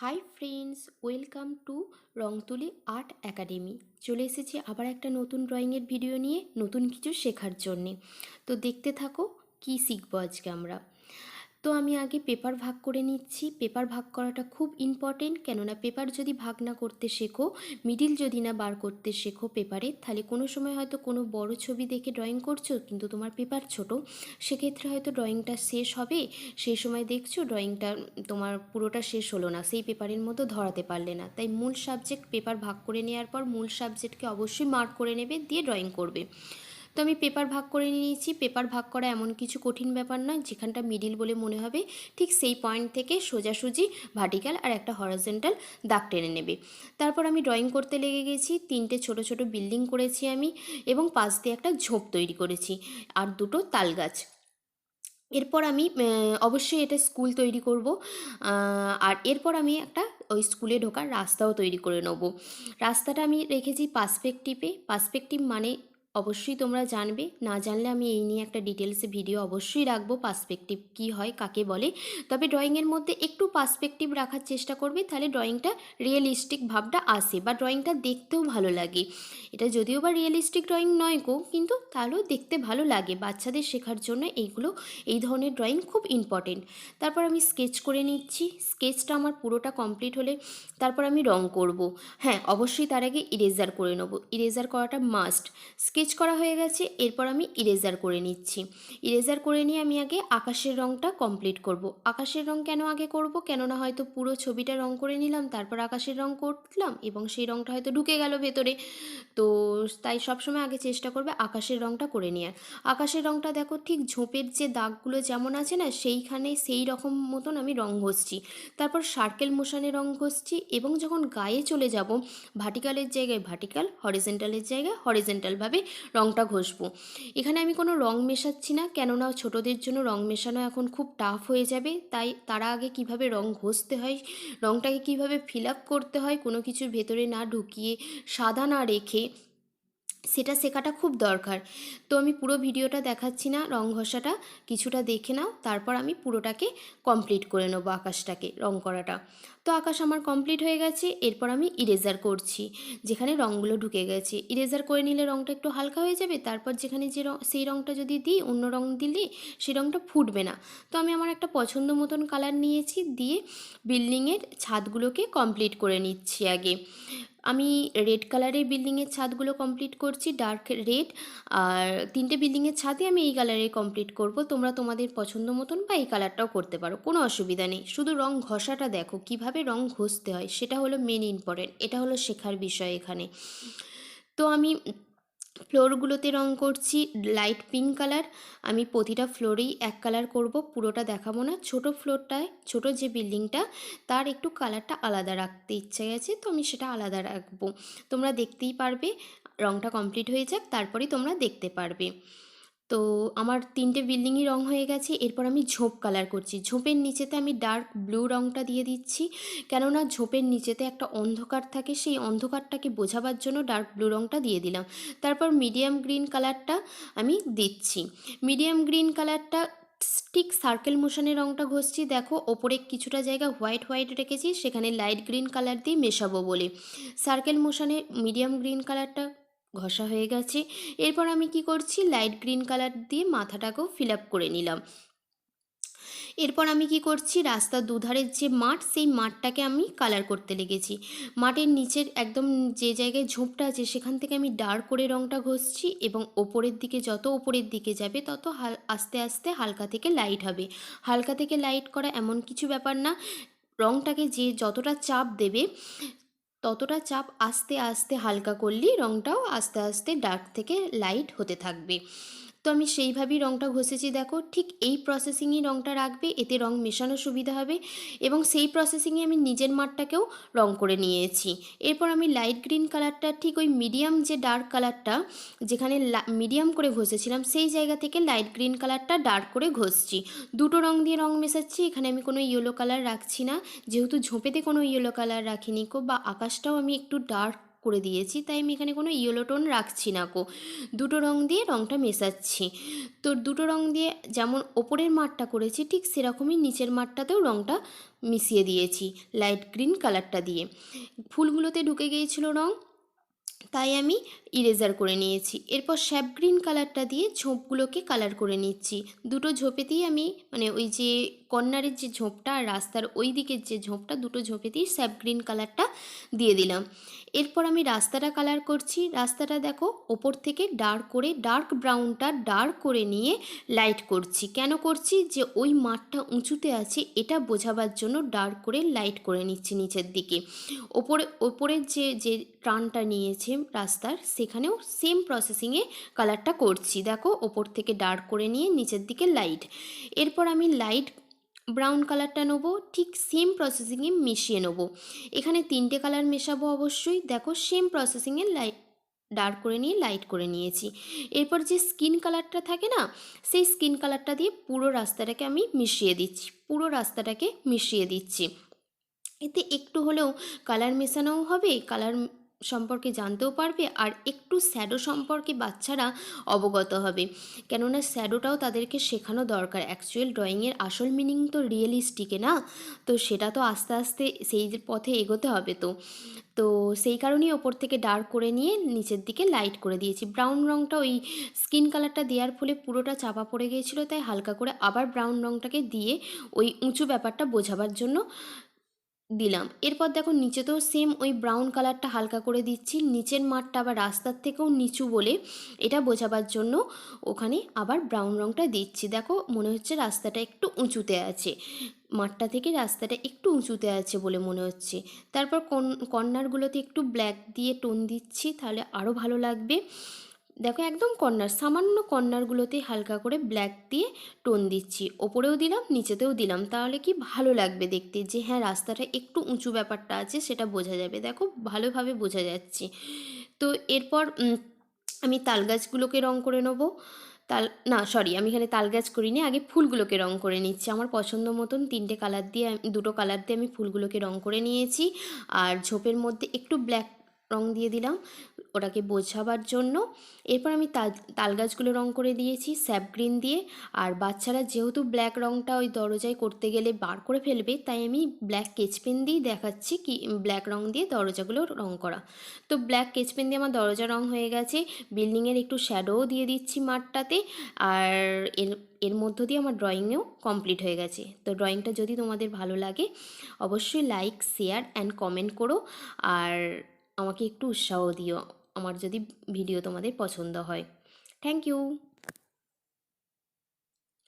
Hi friends, welcome to রং তুলি art academy. চলে এসেছি আবার একটা নতুন ড্রয়িংয়ের ভিডিও নিয়ে, নতুন কিছু শেখার জন্যে। তো দেখতে থাকো কি শিখবো আজকে আমরা। তো আমি আগে পেপার ভাগ করে নিচ্ছি। পেপার ভাগ করাটা খুব ইম্পর্টেন্ট, কেননা পেপার যদি ভাগ না করতে শেখো, মিডিল যদি না বার করতে শেখো পেপারে, তাহলে কোনো সময় হয়তো কোনো বড় ছবি দেখে ড্রয়িং করছো কিন্তু তোমার পেপার ছোট, সেক্ষেত্রে হয়তো ড্রয়িংটা শেষ হবে, সেই সময় দেখছো ড্রয়িংটা তোমার পুরোটা শেষ হলো না, সেই পেপারের মতো ধরাতে পারলে না। তাই মূল সাবজেক্ট পেপার ভাগ করে নেওয়ার পর মূল সাবজেক্টকে অবশ্যই মার্ক করে নেবে, দিয়ে ড্রয়িং করবে। তো আমি পেপার ভাগ করে নিয়েছি। পেপার ভাগ করা এমন কিছু কঠিন ব্যাপার নয়, যেখানটা মিডিল বলে মনে হবে ঠিক সেই পয়েন্ট থেকে সোজাসুজি ভার্টিক্যাল আর একটা হরিজন্টাল দাগ টেনে নেবে। তারপর আমি ড্রয়িং করতে লেগে গেছি। তিনটে ছোট ছোট বিল্ডিং করেছি আমি, এবং পাশ দিয়ে একটা ঝোপ তৈরি করেছি আর দুটো তাল গাছ। এরপর আমি অবশ্যই এটা স্কুল তৈরি করব, আর এরপর আমি একটা ওই স্কুলে ঢোকার রাস্তাও তৈরি করে নেব। রাস্তাটা আমি রেখেছি পার্সপেক্টিভে। পার্সপেক্টিভ মানে অবশ্যই তোমরা জানবে, না জানলে আমি এই নিয়ে একটা ডিটেলসে ভিডিও অবশ্যই রাখবো, পার্সপেক্টিভ কী হয় কাকে বলে। তবে ড্রয়িংয়ের মধ্যে একটু পার্সপেক্টিভ রাখার চেষ্টা করবে, তাহলে ড্রয়িংটা রিয়েলিস্টিক ভাবটা আসে বা ড্রয়িংটা দেখতেও ভালো লাগে। এটা যদিও বা রিয়েলিস্টিক ড্রয়িং নয় গো, কিন্তু তাহলেও দেখতে ভালো লাগে। বাচ্চাদের শেখার জন্য এইগুলো, এই ধরনের ড্রয়িং খুব ইম্পর্টেন্ট। তারপর আমি স্কেচ করে নিচ্ছি। স্কেচটা আমার পুরোটা কমপ্লিট হলে তারপর আমি রং করব। হ্যাঁ, অবশ্যই তার আগে ইরেজার করে নেব, ইরেজার করাটা মাস্ট। স্কেচ করা হয়ে গেছে, এরপর আমি ইরেজার করে নিচ্ছি। ইরেজার করে নিয়ে আমি আগে আকাশের রংটা কমপ্লিট করব। আকাশের রং কেন আগে করব, কেননা হয়তো পুরো ছবিটা রং করে নিলাম, তারপর আকাশের রং করলাম এবং সেই রংটা হয়তো ঢুকে গেল ভেতরে। তো তাই সবসময় আগে চেষ্টা করবে আকাশের রংটা করে নেওয়ার। আকাশের রংটা দেখো ঠিক ঝোপের যে দাগগুলো যেমন আছে না, সেইখানে সেই রকম মতন আমি রং ঘষছি। তারপর সার্কেল মোশনে রং ঘষছি, এবং যখন গায়ে চলে যাব, ভার্টিক্যালের জায়গায় ভার্টিক্যাল, হরিজেন্টালের জায়গায় হরিজেন্টালভাবে রংটা ঘষবো। এখানে আমি কোনো রং মেশাচ্ছি না, কেননা ছোটদের জন্য রং মেশানো এখন খুব টাফ হয়ে যাবে। তাই তারা আগে কিভাবে রং ঘষতে হয়, রংটাকে কিভাবে ফিল আপ করতে হয় কোনো কিছুর ভেতরে না ঢুকিয়ে, সাদা না রেখে, সেটা শেখাটা খুব দরকার। তো আমি পুরো ভিডিওটা দেখাচ্ছি না, রং ঘষাটা কিছুটা দেখে নাও, তারপর আমি পুরোটাকে কমপ্লিট করে নেবো আকাশটাকে রং করাটা। তো আকাশ আমার কমপ্লিট হয়ে গেছে। এরপর আমি ইরেজার করছি, যেখানে রঙগুলো ঢুকে গেছে। ইরেজার করে নিলে রঙটা একটু হালকা হয়ে যাবে, তারপর যেখানে যে রং, সেই রঙটা যদি দিই, অন্য রং দিলে সেই রঙটা ফুটবে না। তো আমি আমার একটা পছন্দ মতন কালার নিয়েছি, দিয়ে বিল্ডিংয়ের ছাদগুলোকে কমপ্লিট করে নিচ্ছি আগে। আমি রেড কালারের বিল্ডিংয়ের ছাদগুলো কমপ্লিট করছি, ডার্ক রেড। আর তিনটে বিল্ডিংয়ের ছাদে আমি এই কালারে কমপ্লিট করব। তোমরা তোমাদের পছন্দ মতন বা এই কালারটাও করতে পারো, কোনো অসুবিধা নেই। শুধু রং ঘষাটা দেখো, কিভাবে রং ঘষতে হয়, সেটা হলো মেন ইম্পর্টেন্ট। এটা হলো শেখার বিষয় এখানে। তো আমি ফ্লোরগুলোতে রং করছি লাইট পিঙ্ক কালার। আমি প্রতিটা ফ্লোরেই এক কালার করব, পুরোটা দেখাবো না। ছোট ফ্লোরটায়, ছোট যে বিল্ডিংটা, তার একটু কালারটা আলাদা রাখতে ইচ্ছে গেছে, তো আমি সেটা আলাদা রাখবো। তোমরা দেখতেই পারবে, রংটা কমপ্লিট হয়ে যাক, তারপরেই তোমরা দেখতে পারবে। তো আমার তিনটে বিল্ডিংই রং হয়ে গেছে। এরপর আমি ঝোপ কালার করছি। ঝোপের নিচেতে আমি ডার্ক ব্লু রংটা দিয়ে দিচ্ছি, কেননা ঝোপের নিচেতে একটা অন্ধকার থাকে, সেই অন্ধকারটাকে বোঝাবার জন্য ডার্ক ব্লু রংটা দিয়ে দিলাম। তারপর মিডিয়াম গ্রিন কালারটা আমি দিচ্ছি। মিডিয়াম গ্রিন কালারটা ঠিক সার্কেল মোশনের রংটা ঘষছি। দেখো ওপরে কিছুটা জায়গা হোয়াইট হোয়াইট রেখেছি, সেখানে লাইট গ্রিন কালার দিয়ে মেশাবো বলে। সার্কেল মোশনে মিডিয়াম গ্রিন কালারটা ঘষা হয়ে গেছে। এরপর আমি কি করছি, লাইট গ্রিন কালার দিয়ে মাথাটাকেও ফিল আপ করে নিলাম। এরপর আমি কি করছি, রাস্তার দুধারের যে মাঠ, সেই মাঠটাকে আমি কালার করতে লেগেছি। মাঠের নিচের একদম যে জায়গায় ঝোপটা আছে, সেখান থেকে আমি ডার্ক করে রংটা ঘষছি, এবং ওপরের দিকে যত ওপরের দিকে যাবে তত আস্তে আস্তে হালকা থেকে লাইট হবে। হালকা থেকে লাইট করা এমন কিছু ব্যাপার না, রংটাকে যে যতটা চাপ দেবে, ততটা চাপ আস্তে আস্তে হালকা করলেই রংটাও আস্তে আস্তে ডার্ক থেকে লাইট হতে থাকবে। তো আমি সেইভাবেই রংটা ঘষেছি। দেখো ঠিক এই প্রসেসিংই রংটা রাখবে, এতে রং মেশানো সুবিধা হবে। এবং সেই প্রসেসিংয়ে আমি নিজের মাঠটাকেও রং করে নিয়েছি। এরপর আমি লাইট গ্রিন কালারটা ঠিক ওই মিডিয়াম যে ডার্ক কালারটা, যেখানে মিডিয়াম করে ঘষেছিলাম, সেই জায়গা থেকে লাইট গ্রিন কালারটা ডার্ক করে ঘষছি। দুটো রং দিয়ে রং মেশাচ্ছি। এখানে আমি কোনো ইয়েলো কালার রাখছি না, যেহেতু ঝোপেতে কোনো ইয়েলো কালার রাখিনি কো, বা আকাশটাও আমি একটু ডার্ক করে দিয়েছি, তাই আমি এখানে কোনো ইয়েলো টোন রাখছি না কো, দুটো রং দিয়ে রংটা মেশাচ্ছি। তো দুটো রং দিয়ে যেমন ওপরের মাঠটা করেছি ঠিক সেরকমই নিচের মাঠটাতেও রংটা মিশিয়ে দিয়েছি লাইট গ্রিন কালারটা দিয়ে। ফুলগুলোতে ঢুকে গিয়েছিল রং, তাই আমি ইরেজার করে নিয়েছি। এরপর স্যাপ গ্রিন কালারটা দিয়ে ঝোপগুলোকে কালার করে নিচ্ছি। দুটো ঝোপেতেই আমি মানে ওই যে কর্নারের যে ঝোপটা আর রাস্তার ওই দিকের যে ঝোপটা, দুটো ঝোপেতেই স্যাপ গ্রিন কালারটা দিয়ে দিলাম। এরপর আমি রাস্তাটা কালার করছি। রাস্তাটা দেখো ওপর থেকে ডার্ক করে ডার্ক ব্রাউনটা ডার্ক করে নিয়ে লাইট করছি। কেন করছি, যে ওই মাঠটা উঁচুতে আছে এটা বোঝাবার জন্য ডার্ক করে লাইট করে নিচ্ছি নিচের দিকে। ওপরের যে যে টানটা নিয়েছে রাস্তার সেখানেও সেম প্রসেসিংয়ে কালারটা করছি। দেখো ওপর থেকে ডার্ক করে নিয়ে নিচের দিকে লাইট। এরপর আমি লাইট ব্রাউন কালারটা নেবো, ঠিক সেম প্রসেসিংয়ে মিশিয়ে নেবো। এখানে তিনটে কালার মেশাবো অবশ্যই। দেখো সেম প্রসেসিংয়ে লাইট ডার্ক করে নিয়ে লাইট করে নিয়েছি। এরপর যে স্কিন কালারটা থাকে না, সেই স্কিন কালারটা দিয়ে পুরো রাস্তাটাকে আমি মিশিয়ে দিচ্ছি, পুরো রাস্তাটাকে মিশিয়ে দিচ্ছি। এতে একটু হলেও কালার মেশানোও হবে, কালার সম্পর্কে জানতেও পারবে, আর একটু শ্যাডো সম্পর্কে বাচ্চারা অবগত হবে। কেননা শ্যাডোটাও তাদেরকে শেখানো দরকার। অ্যাকচুয়াল ড্রয়িংয়ের আসল মিনিং তো রিয়েলিস্টিকে না, তো সেটা তো আস্তে আস্তে সেই পথে এগোতে হবে। তো তো সেই কারণেই ওপর থেকে ডার্ক করে নিয়ে নিচের দিকে লাইট করে দিয়েছি। ব্রাউন রঙটা ওই স্কিন কালারটা দেওয়ার ফলে পুরোটা চাপা পড়ে গিয়েছিলো, তাই হালকা করে আবার ব্রাউন রঙটাকে দিয়ে ওই উঁচু ব্যাপারটা বোঝাবার জন্য দিলাম। এরপর দেখো নিচেতেও সেম ওই ব্রাউন কালারটা হালকা করে দিচ্ছি। নিচের মাঠটা আবার রাস্তার থেকেও নিচু বলে এটা বোঝাবার জন্য ওখানে আবার ব্রাউন রঙটা দিচ্ছি। দেখো মনে হচ্ছে রাস্তাটা একটু উঁচুতে আছে, মাঠটা থেকে রাস্তাটা একটু উঁচুতে আছে বলে মনে হচ্ছে। তারপর কর্নারগুলোতে একটু ব্ল্যাক দিয়ে টোন দিচ্ছি, তাহলে আরও ভালো লাগবে। দেখো একদম কর্নার, সামান্য কর্নারগুলোতে হালকা করে ব্ল্যাক দিয়ে টোন দিচ্ছি। ওপরেও দিলাম নিচেতেও দিলাম, তাহলে কি ভালো লাগবে দেখতে, যে হ্যাঁ রাস্তাটা একটু উঁচু ব্যাপারটা আছে সেটা বোঝা যাবে। দেখো ভালোভাবে বোঝা যাচ্ছে। তো এরপর আমি তাল গাছগুলোকে রং করে নেবো। আমি এখানে তাল গাছ করিনি, আগে ফুলগুলোকে রং করে নিচ্ছি। আমার পছন্দ মতন তিনটে কালার দিয়ে দুটো কালার দিয়ে আমি ফুলগুলোকে রং করে নিয়েছি। আর ঝোপের মধ্যে একটু ব্ল্যাক রং দিয়ে দিলাম ওটাকে বোঝাবার জন্য। এরপর আমি তাল গাছগুলো রং করে দিয়েছি স্যাপ গ্রিন দিয়ে। আর বাচ্চারা যেহেতু ব্ল্যাক রংটা ওই দরজায় করতে গেলে বার করে ফেলবে, তাই আমি ব্ল্যাক স্কেচ পেন দিয়েই দেখাচ্ছি কি ব্ল্যাক রং দিয়ে দরজাগুলো রং করা। তো ব্ল্যাক স্কেচ পেন দিয়ে আমার দরজা রং হয়ে গেছে। বিল্ডিংয়ের একটু শ্যাডোও দিয়ে দিচ্ছি মাঠটাতে। আর এর এর মধ্য দিয়ে আমার ড্রয়িংও কমপ্লিট হয়ে গেছে। তো ড্রয়িংটা যদি তোমাদের ভালো লাগে অবশ্যই লাইক, শেয়ার অ্যান্ড কমেন্ট করো। আর আমাকে একটু উৎসাহ দিও আমার যদি ভিডিও তোমাদের পছন্দ হয়। Thank you.